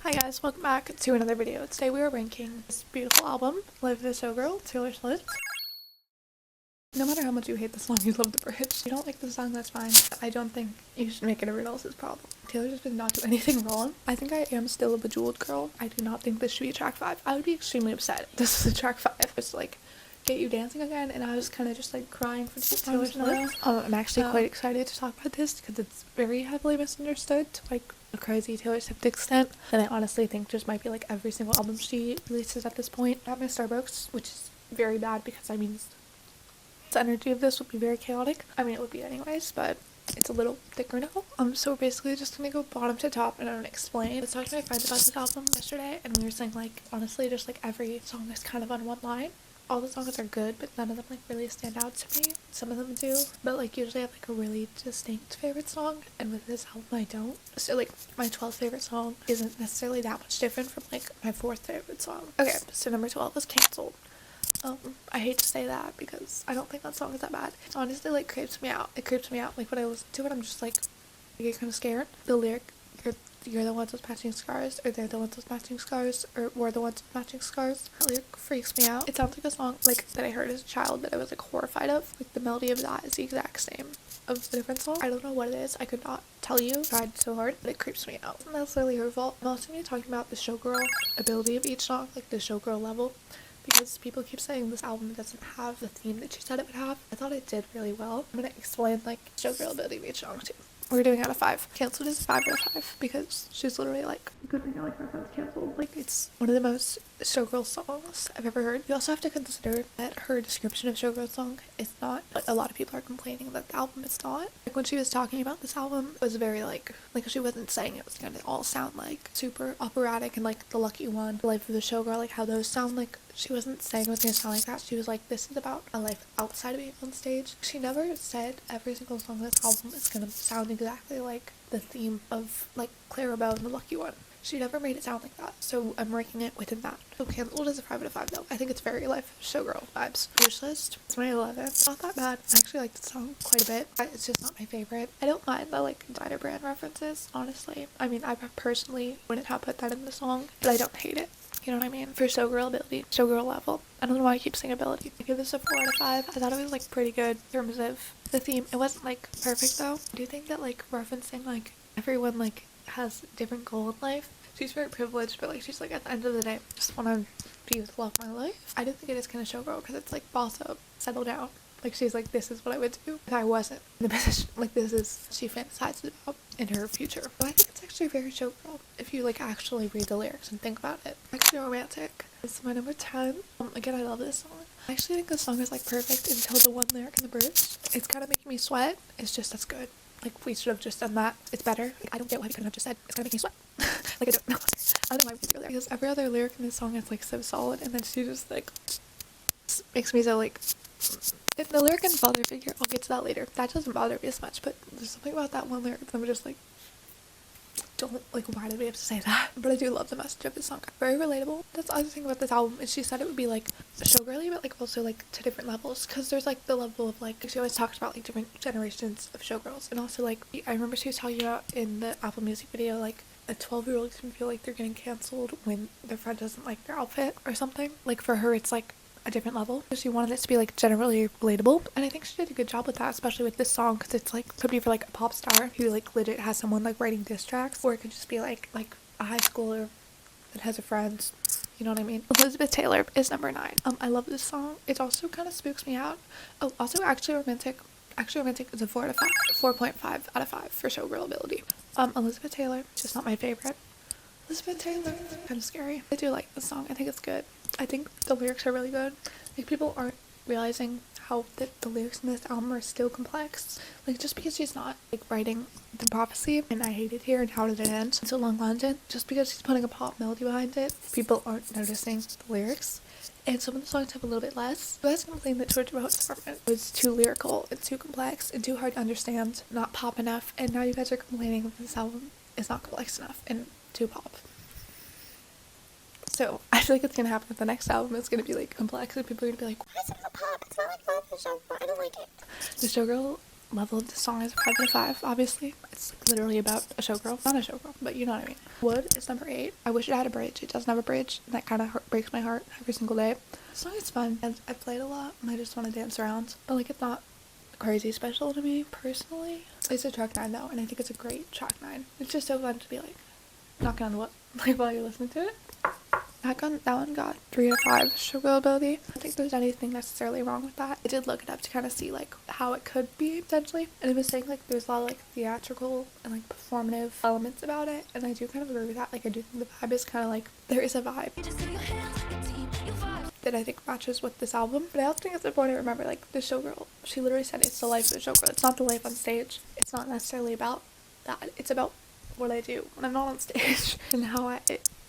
Hi guys, welcome back to another video. Today we are ranking this beautiful album, Live the Showgirl, Taylor Swift. No matter how much you hate the song, you love the bridge. If you don't like the song, that's fine. I don't think you should make it everyone else's problem. Taylor just did not do anything wrong. I think I am still a bejeweled girl. I do not think this should be a track 5. I would be extremely upset if this is a track 5. It's like, get you dancing again, and I was kind of just like crying for Taylor Swift. I'm actually quite excited to talk about this because it's very heavily misunderstood to like a crazy Taylor Swift extent, and I honestly think just might be like every single album she releases at this point. At my Starbucks, which is very bad because I mean the energy of this would be very chaotic. I mean it would be anyways, but it's a little thicker now. So we're basically just gonna go bottom to top and I'm gonna explain. I was talking to my friends about this album yesterday and we were saying like honestly just like every song is kind of on one line. All the songs are good, but none of them like really stand out to me. Some of them do, but like usually I have like a really distinct favorite song, and with this album I don't. So like my 12th favorite song isn't necessarily that much different from like my 4th favorite song. Okay, so number 12 was Cancelled. I hate to say that because I don't think that song is that bad. It honestly like creeps me out. It creeps me out. Like when I listen to it, I'm just like, I get kind of scared. The lyric, you're the ones with matching scars, or they're the ones with matching scars, or we're the ones with matching scars. That lyric freaks me out. It sounds like a song like that I heard as a child that I was like horrified of. Like the melody of that is the exact same of a different song. I don't know what it is. I could not tell you. I tried so hard, but it creeps me out. It's not necessarily her fault. I'm also going to be talking about the Showgirl ability of each song, like the Showgirl level. Because people keep saying this album doesn't have the theme that she said it would have. I thought it did really well. I'm gonna explain like Showgirl ability of each song too. We're doing out of 5. Cancelled is 5 out of 5 because she's literally like, good thing I like my friend's Cancelled. Like it's one of the most Showgirl songs I've ever heard. You also have to consider that her description of Showgirl song is not, like a lot of people are complaining that the album is not. Like when she was talking about this album, it was very like she wasn't saying it was gonna all sound like super operatic and like The Lucky One, Life of the Showgirl, like how those sound like. She wasn't saying it was going to sound like that. She was like, this is about a life outside of being on stage. She never said every single song on this album is going to sound exactly like the theme of like Clarabelle and The Lucky One. She never made it sound like that. So I'm ranking it within that. So Cancelled is a 5 out of 5 though. I think it's very Life of Showgirl vibes. Wish List. It's my 11th. It's not that bad. I actually like the song quite a bit. It's just not my favorite. I don't mind the like designer brand references, honestly. I mean, I personally wouldn't have put that in the song, but I don't hate it. You know what I mean? For Showgirl ability, Showgirl level. I don't know why I keep saying ability. I give this a 4 out of 5. I thought it was like pretty good in terms of the theme. It wasn't like perfect though. I do think that like referencing like everyone like has a different goal in life. She's very privileged, but like she's like at the end of the day, just want to be with love of my life. I do think it is kind of Showgirl because it's like boss up, settle down. Like she's like, this is what I would do if I wasn't in the position. Like this is she fantasizes about in her future. So I think it's actually very Showgirl if you like actually read the lyrics and think about it. Actually romantic. This is my number 10. Again, I love this song. I actually think the song is like perfect until the one lyric in the bridge. It's kind of making me sweat. It's just that's good. Like we should have just done that. It's better. Like, I don't get why we couldn't have just said it's gonna make me sweat. Like I don't know. I don't know why we did that because every other lyric in this song is like so solid, and then she just like makes me so like. If the lyric and father figure, I'll get to that later. That doesn't bother me as much, but there's something about that one lyric that I'm just like, don't, like, why did we have to say that? But I do love the message of this song. Very relatable. That's the other thing about this album is she said it would be like showgirly, but like also like to different levels, because there's like the level of like, she always talks about like different generations of showgirls, and also like I remember she was talking about in the Apple Music video like a 12-year-old can feel like they're getting cancelled when their friend doesn't like their outfit or something. Like for her it's like a different level. She wanted it to be like generally relatable, and I think she did a good job with that, especially with this song, because it's like could be for like a pop star who like legit has someone like writing diss tracks, or it could just be like a high schooler that has a friend. You know what I mean? Elizabeth Taylor is number 9. I love this song. It also kind of spooks me out. Oh, also Actually Romantic. Actually Romantic is a 4 out of 5. 4.5 out of 5 for showgirl ability. Elizabeth Taylor, just not my favorite. Elizabeth Taylor, kind of scary. I do like this song. I think it's good. I think the lyrics are really good. Like people aren't realizing how the lyrics in this album are still complex. Like just because she's not like writing the prophecy and I hate it here and how did it end so long London, just because she's putting a pop melody behind it, people aren't noticing the lyrics. And some of the songs have a little bit less. So that's something that Georgia Wrote Department was too lyrical and too complex and too hard to understand, not pop enough, and now you guys are complaining that this album is not complex enough and too pop. So I feel like it's gonna happen with the next album. It's gonna be like complex and people are gonna be like, why is it not pop? It's not like Love the Showgirl. I don't like it. The Showgirl level of the song is a 5 out of 5, obviously. It's like literally about a showgirl. Not a showgirl, but you know what I mean. Wood is number 8. I wish it had a bridge. It doesn't have a bridge, and that kind of breaks my heart every single day. The song is fun, and I play it a lot, and I just want to dance around. But like, it's not crazy special to me, personally. It's a track 9, though, and I think it's a great track 9. It's just so fun to be like, knocking on the wood, like, while you're listening to it. That one got 3 out of 5 Showgirl ability. I don't think there's anything necessarily wrong with that. I did look it up to kind of see like how it could be potentially, and it was saying like there's a lot of like theatrical and like performative elements about it, and I do kind of agree with that. Like, I do think the vibe is kind of like, there is a vibe that I think matches with this album. But I also think it's important to remember, like, the showgirl, she literally said it's the life of the showgirl. It's not the life on stage. It's not necessarily about that. It's about what I do when I'm not on stage and how I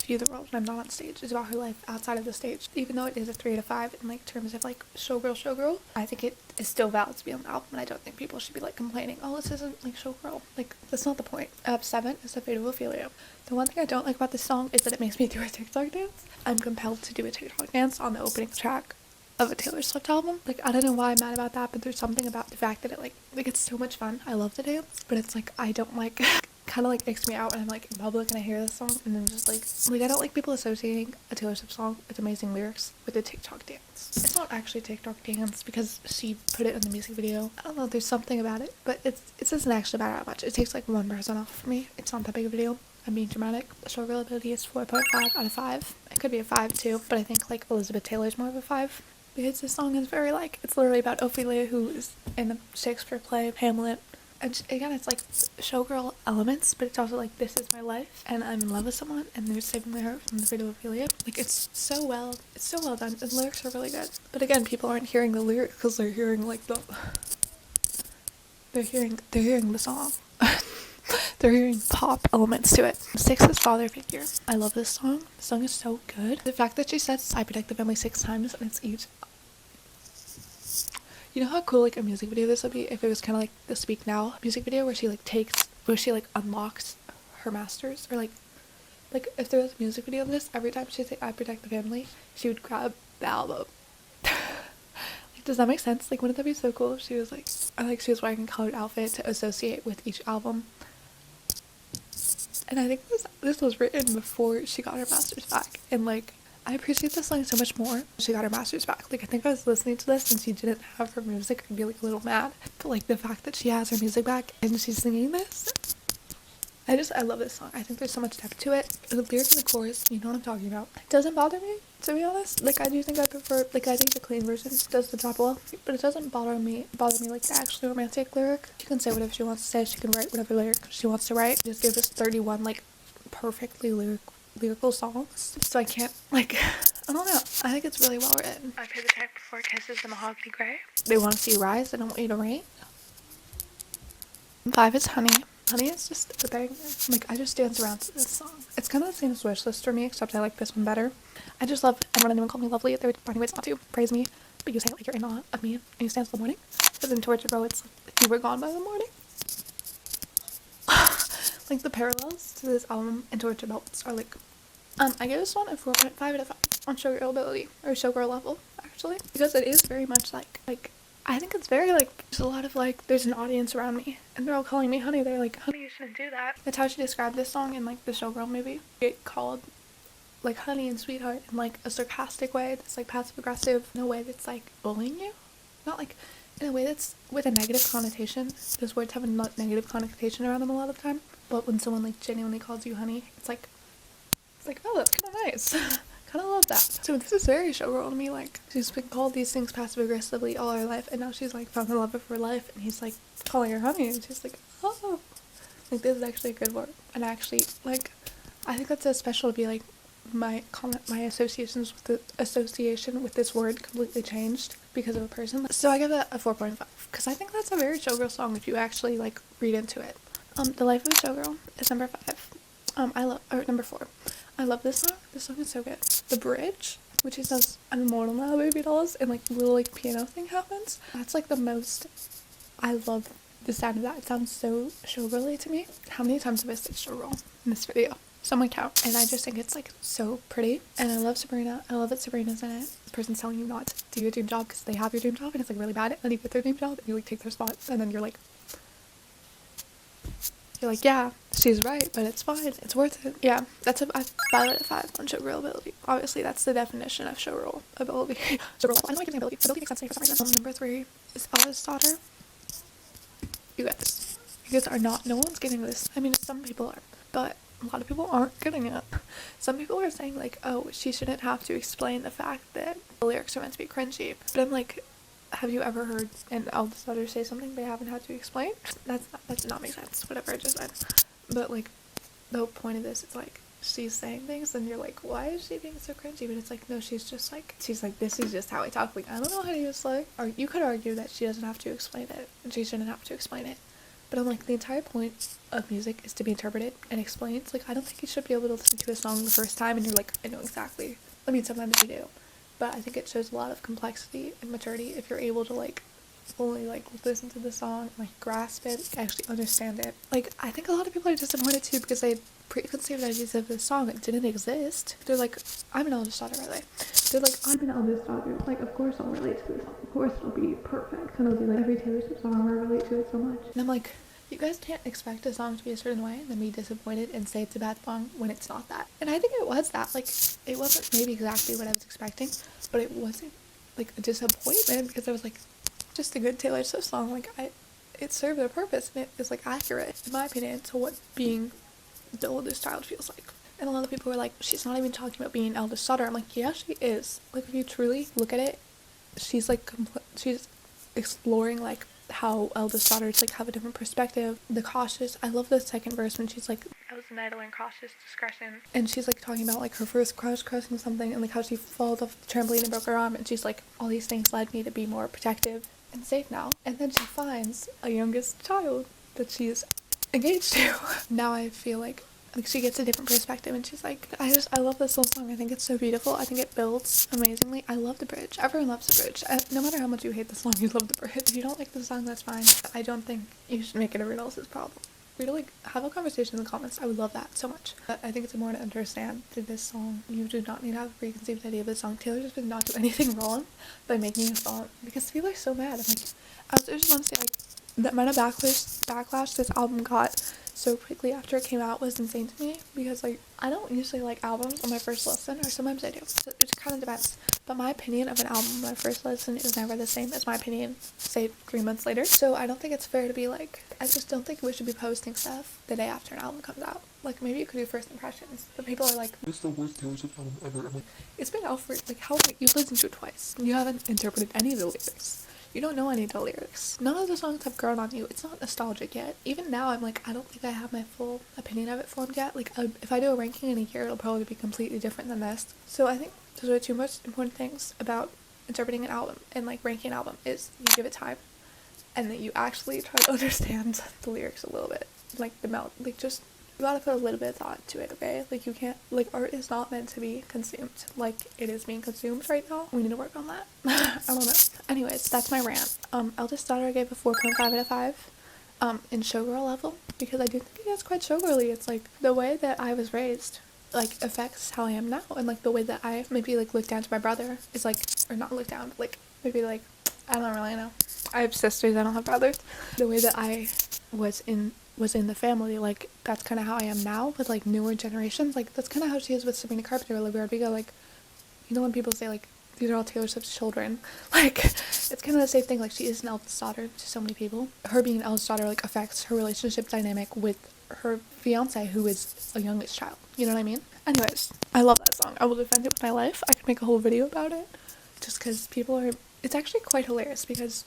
view the world when I'm not on stage. It's about her life outside of the stage. Even though it is a 3 out of 5 in like terms of like showgirl, I think it is still valid to be on the album, and I don't think people should be like complaining, oh, this isn't like showgirl. Like, that's not the point. 7 is The Fate of Ophelia. The one thing I don't like about this song is that it makes me do a TikTok dance. I'm compelled to do a TikTok dance on the opening track of a Taylor Swift album. Like, I don't know why I'm mad about that, but there's something about the fact that it like it's so much fun. I love the dance, but it's like I don't like kind of like makes me out when I'm like in public and I hear this song, and then just like I don't like people associating a Taylor Swift song with amazing lyrics with a TikTok dance. It's not actually a TikTok dance because she put it in the music video. I don't know, there's something about it, but it doesn't actually matter that much. It takes like 1% off for me. It's not that big of a deal. I'm being dramatic. The showgirl ability is 4.5 out of 5. It could be a 5 too, but I think like Elizabeth Taylor's more of a 5. Because this song is very like, it's literally about Ophelia, who is in the Shakespeare play Hamlet. And again, it's like showgirl elements, but it's also like, this is my life, and I'm in love with someone, and they're saving my heart from the fate of Ophelia. Like, it's so well done. The lyrics are really good. But again, people aren't hearing the lyrics because they're hearing like they're hearing the song. They're hearing pop elements to it. 6 is Father Figure. I love this song. The song is so good. The fact that she says I protect the family 6 times, and it's each. You know how cool like a music video this would be if it was kind of like the Speak Now music video where she like unlocks her masters, or like if there was a music video of this, every time she'd say I protect the family, she would grab the album. Like, does that make sense? Like, wouldn't that be so cool if she was like, she was wearing a colored outfit to associate with each album? And I think this was written before she got her masters back, and like, I appreciate this song so much more. She got her masters back. Like, I think if I was listening to this and she didn't have her music, I'd be like a little mad. But like, the fact that she has her music back and she's singing this, I love this song. I think there's so much depth to it. The lyrics in the chorus, you know what I'm talking about. It doesn't bother me, to be honest. Like, I do think I prefer, like, I think the clean version does the job well, but it doesn't bother me like the actually romantic lyric. She can say whatever she wants to say. She can write whatever lyric she wants to write. Just give us 31 like perfectly lyrical songs, so I can't like I don't know. I think it's really well written. I pay the check before it kisses the mahogany gray. They want to see you rise. They don't want you to rain. 5 is Honey. Honey is just a banger. Like, I just dance around to this song. It's kind of the same as Wishlist for me, except I like this one better. I just love, and when anyone called me lovely, they would find ways not to praise me, but you say it like you're in awe of me and you stand till the morning. But then Tortured Row, it's like, you were gone by the morning. Like, the parallels to this album and Tortured Belts are like, I give this one a 4.5 out of 5 on showgirl ability, or showgirl level, actually, because it is very much like I think it's very like, there's a lot of like, there's an audience around me and they're all calling me honey. They're like, honey, you shouldn't do that. That's how she described this song in like the Showgirl movie. It called like honey and sweetheart in like a sarcastic way that's like passive aggressive, in a way that's like bullying you, not like in a way that's with a negative connotation. Those words have a negative connotation around them a lot of the time, but when someone like genuinely calls you honey, it's like oh, that's kind of nice. Kind of love that. So this is very showgirl to me. Like, she's been called these things passive aggressively all her life, and now she's like found the love of her life, and he's like calling her honey, and she's like, oh, like, this is actually a good word. And actually, like, I think that's so special to be like, my association with this word completely changed because of a person. So I give it a 4.5 because I think that's a very showgirl song if you actually like read into it. The Life of a Showgirl is number 5. Number 4. I love this song. This song is so good. The bridge, which is says I'm immortal now, baby dolls, and like little like piano thing happens. That's like the most. I love the sound of that. It sounds so showgirly to me. How many times have I said showgirl in this video? some account, and I just think it's like so pretty, and I love Sabrina. I love that Sabrina's in it. The person's telling you not to do your dream job because they have your dream job and it's like really bad, and then you get their dream job and you like take their spot, and then you're like, yeah, she's right, but it's fine, it's worth it. Yeah, that's a 5 out of 5 on showgirl ability. Obviously, that's the definition of showgirl ability. Showgirl, I know I can ability. Ability makes sense to me for some reason. Number 3 is eldest daughter. You guys, are not, no one's getting this. I mean, some people are, but a lot of people aren't getting it. Some people are saying like, oh, she shouldn't have to explain the fact that the lyrics are meant to be cringy. But I'm like, have you ever heard an eldest daughter say something they haven't had to explain? That does not make sense, whatever I just said. But like, the whole point of this is like, she's saying things and you're like, why is she being so cringy? But it's like, no, she's like, this is just how I talk. Like, I don't know how to use slang. Or you could argue that she doesn't have to explain it, and she shouldn't have to explain it. But I'm like, the entire point of music is to be interpreted and explained. Like, I don't think you should be able to listen to a song the first time and you're like, I know exactly. I mean, sometimes you do. But I think it shows a lot of complexity and maturity if you're able to, like, fully, like, listen to the song, like, grasp it, actually understand it. Like, I think a lot of people are disappointed, too, because they had preconceived ideas of the song that didn't exist. They're like, I'm an eldest daughter, by the way. They're like, I'm an eldest daughter. Like, of course I'll relate to this song. Of course it'll be perfect. And I'll be like, every Taylor Swift song, I relate to it so much. And I'm like, you guys can't expect a song to be a certain way and then be disappointed and say it's a bad song when it's not that. And I think it was that. Like, it wasn't maybe exactly what I was expecting, but it wasn't, like, a disappointment because I was like, just a good Taylor Swift song. Like, it served a purpose and it is, like, accurate, in my opinion, to what being the oldest child feels like. And a lot of people were like, she's not even talking about being eldest daughter. I'm like, yeah, she is. Like, if you truly look at it, she's, like, she's exploring, like, how eldest daughters, like, have a different perspective. The cautious, I love the second verse when she's like, I was an idle and cautious discretion, and she's like talking about like her first crush crossing something and like how she falls off the trampoline and broke her arm, and she's like, all these things led me to be more protective and safe now. And then she finds a youngest child that she's engaged to. Now I feel like she gets a different perspective, and she's like, I love this whole song. I think it's so beautiful. I think it builds amazingly. I love the bridge. Everyone loves the bridge. No matter how much you hate the song, you love the bridge. If you don't like the song, that's fine. I don't think you should make it everyone else's problem. Really have a conversation in the comments. I would love that so much. But I think it's important to understand that this song, you do not need to have a preconceived idea of this song. Taylor just did not do anything wrong by making a song, because people are so mad. I'm like, I just want to say, like, the amount of backlash this album got so quickly after it came out was insane to me, because like, I don't usually like albums on my first listen, or sometimes I do, so it just kind of depends. But my opinion of an album on my first listen is never the same as my opinion, say, 3 months later. So I don't think it's fair to be like, I just don't think we should be posting stuff the day after an album comes out. Like, maybe you could do first impressions, but people are like, it's the worst Taylor Swift album ever. I'm like, it's been out for like, how long? You've listened to it twice. You haven't interpreted any of the lyrics. You don't know any of the lyrics. None of the songs have grown on you. It's not nostalgic yet. Even now, I'm like, I don't think I have my full opinion of it formed yet. Like, if I do a ranking in a year, it'll probably be completely different than this. So I think those are 2 most important things about interpreting an album and like ranking an album, is you give it time, and that you actually try to understand the lyrics a little bit. Like, the mouth, like, just, you gotta put a little bit of thought to it, okay? Like, you can't, like, art is not meant to be consumed like it is being consumed right now. We need to work on that. I don't know. Anyways, that's my rant. Eldest daughter, I gave a 4.5 out of 5 in showgirl level, because I do think it is quite showgirly. It's like, the way that I was raised, like, affects how I am now, and like the way that I maybe like look down to my brother is like, or not look down, but like maybe like, I don't really know. I have sisters, I don't have brothers. The way that I was in the family, like, that's kind of how I am now with like newer generations. Like, that's kind of how she is with Sabrina Carpenter, Olivia Rodrigo. Like, you know when people say like, these are all Taylor Swift's children, like, it's kind of the same thing. Like, she is an eldest daughter to so many people. Her being an eldest daughter like affects her relationship dynamic with her fiance, who is a youngest child. You know what I mean? Anyways, I love that song. I will defend it with my life. I could make a whole video about it, just because people are, it's actually quite hilarious, because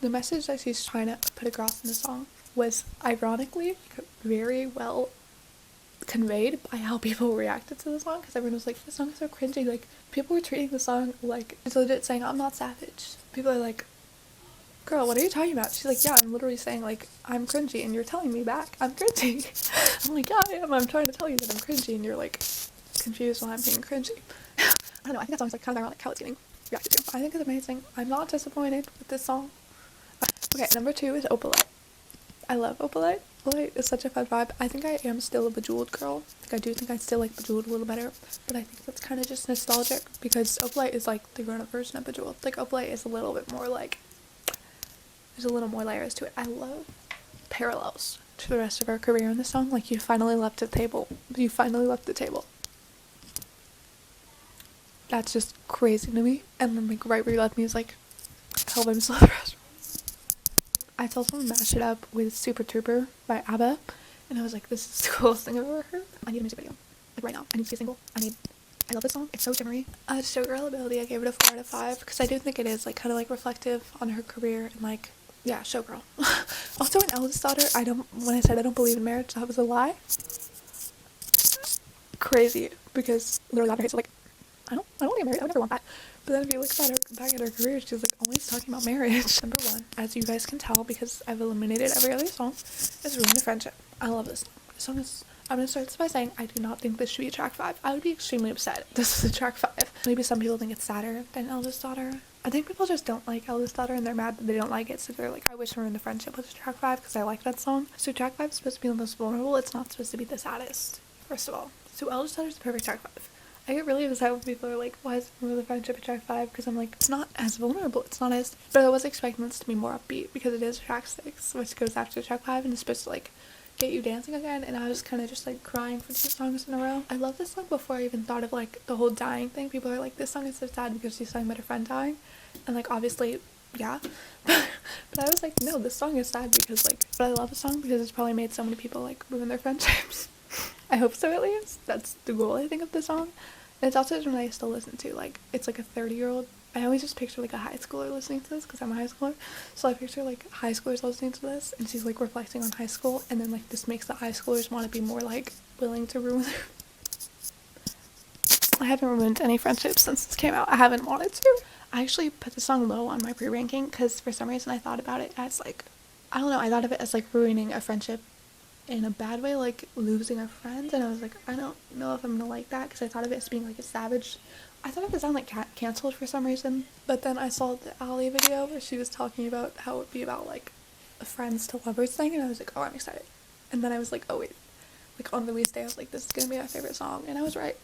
the message that she's trying to put across in the song was ironically very well conveyed by how people reacted to the song, because everyone was like, this song is so cringy. Like, people were treating the song like, it's legit saying, I'm not savage. People are like, girl, what are you talking about? She's like, yeah, I'm literally saying, like, I'm cringy, and you're telling me back I'm cringy. I'm like, yeah, I am. I'm trying to tell you that I'm cringy, and you're like confused why I'm being cringy. I don't know. I think that song's like kind of ironic how it's getting reacted to. I think it's amazing. I'm not disappointed with this song. Okay, number 2 is Opalite. I love Opalite. Opalite is such a fun vibe. I think I am still a Bejeweled girl. Like, I do think I still like Bejeweled a little better, but I think that's kind of just nostalgic because Opalite is like the grown-up version of Bejeweled. Like, Opalite is a little bit more like, there's a little more layers to it. I love parallels to the rest of her career in the song. Like, you finally left the table. You finally left the table. That's just crazy to me. And then, like, right where you left me is like, tell them to love the restaurant. I saw someone mash it up with Super Trooper by ABBA, and I was like, this is the coolest thing I've ever heard. I need a music video. Like, right now. I need to see a single. I love this song. It's so shimmery. Showgirl ability, I gave it a 4 out of 5, because I do think it is, like, kind of, like, reflective on her career, and, like, yeah, Showgirl. Also, an eldest daughter, when I said I don't believe in marriage, that was a lie. Crazy, because literally that her like, I don't want to get married, I would never want that. But then if you look back at her career, she's like always talking about marriage. Number 1, as you guys can tell because I've eliminated every other song, is Ruin a Friendship. I love this song. This song is, I'm going to start this by saying I do not think this should be a track 5. I would be extremely upset if this is a track 5. Maybe some people think it's sadder than Eldest Daughter. I think people just don't like Eldest Daughter and they're mad that they don't like it, so they're like, I wish Ruin the Friendship was a track 5 because I like that song. So track 5 is supposed to be the most vulnerable, it's not supposed to be the saddest, first of all. So Eldest Daughter is the perfect track 5. I get really upset when people are like, why is Ruin the Friendship a track 5? Because I'm like, it's not as vulnerable, it's not as, but I was expecting this to be more upbeat because it is track 6, which goes after track 5 and it's supposed to like get you dancing again, and I was kind of just like crying for 2 songs in a row. I love this song before I even thought of like the whole dying thing. People are like, this song is so sad because she's talking about her friend dying, and like obviously, yeah. But I was like, no, this song is sad because like, but I love the song because it's probably made so many people like ruin their friendships. I hope so, at least. That's the goal, I think, of the song. And it's also something I still listen to. Like, it's like a 30-year-old. I always just picture like a high schooler listening to this because I'm a high schooler. So I picture like high schoolers listening to this, and she's like reflecting on high school, and then like this makes the high schoolers want to be more like willing to ruin their. I haven't ruined any friendships since this came out. I haven't wanted to. I actually put the song low on my pre-ranking because for some reason I thought about it as like, I don't know, I thought of it as like ruining a friendship in a bad way, like losing a friend, and I was like, I don't know if I'm gonna like that because I thought of it as being like a savage. I thought it would sound like cancelled for some reason, but then I saw the Ali video where she was talking about how it would be about like a friends to lovers thing, and I was like, oh, I'm excited. And then I was like, oh wait, like on release day I was like, this is gonna be my favorite song, and I was right.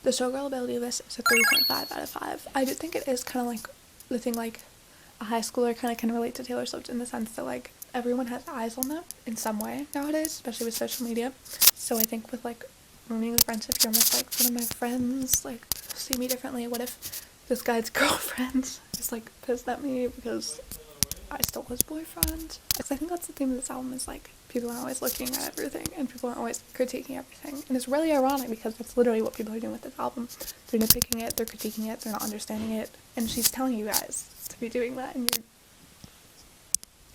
The Showgirl ability of this is a 3.5 out of 5. I do think it is kind of like the thing like a high schooler kind of can relate to Taylor Swift in the sense that like everyone has eyes on them in some way nowadays, especially with social media. So I think with like ruining the friendship, you're almost like, one of my friends like see me differently. What if this guy's girlfriend is like pissed at me because I stole his boyfriend? Because I think that's the theme of this album is like people are always looking at everything and people are always critiquing everything, and it's really ironic because that's literally what people are doing with this album. They're nitpicking it, they're critiquing it, they're not understanding it, and she's telling you guys to be doing that, and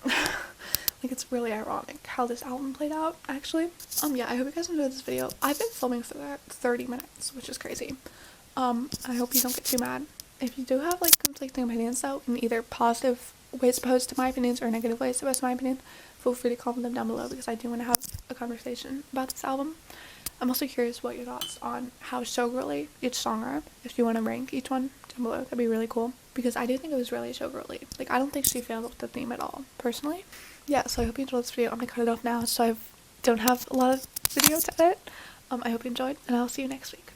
you're like, it's really ironic how this album played out, actually. Yeah, I hope you guys enjoyed this video. I've been filming for 30 minutes, which is crazy. I hope you don't get too mad. If you do have, like, conflicting opinions, though, in either positive ways opposed to my opinions or negative ways opposed to my opinion, feel free to comment them down below because I do want to have a conversation about this album. I'm also curious what your thoughts on how showgirly each song are. If you want to rank each one down below, that'd be really cool. Because I do think it was really showgirly. Like, I don't think she failed with the theme at all, personally. Yeah, so I hope you enjoyed this video. I'm gonna cut it off now so I don't have a lot of video to edit. I hope you enjoyed, and I'll see you next week.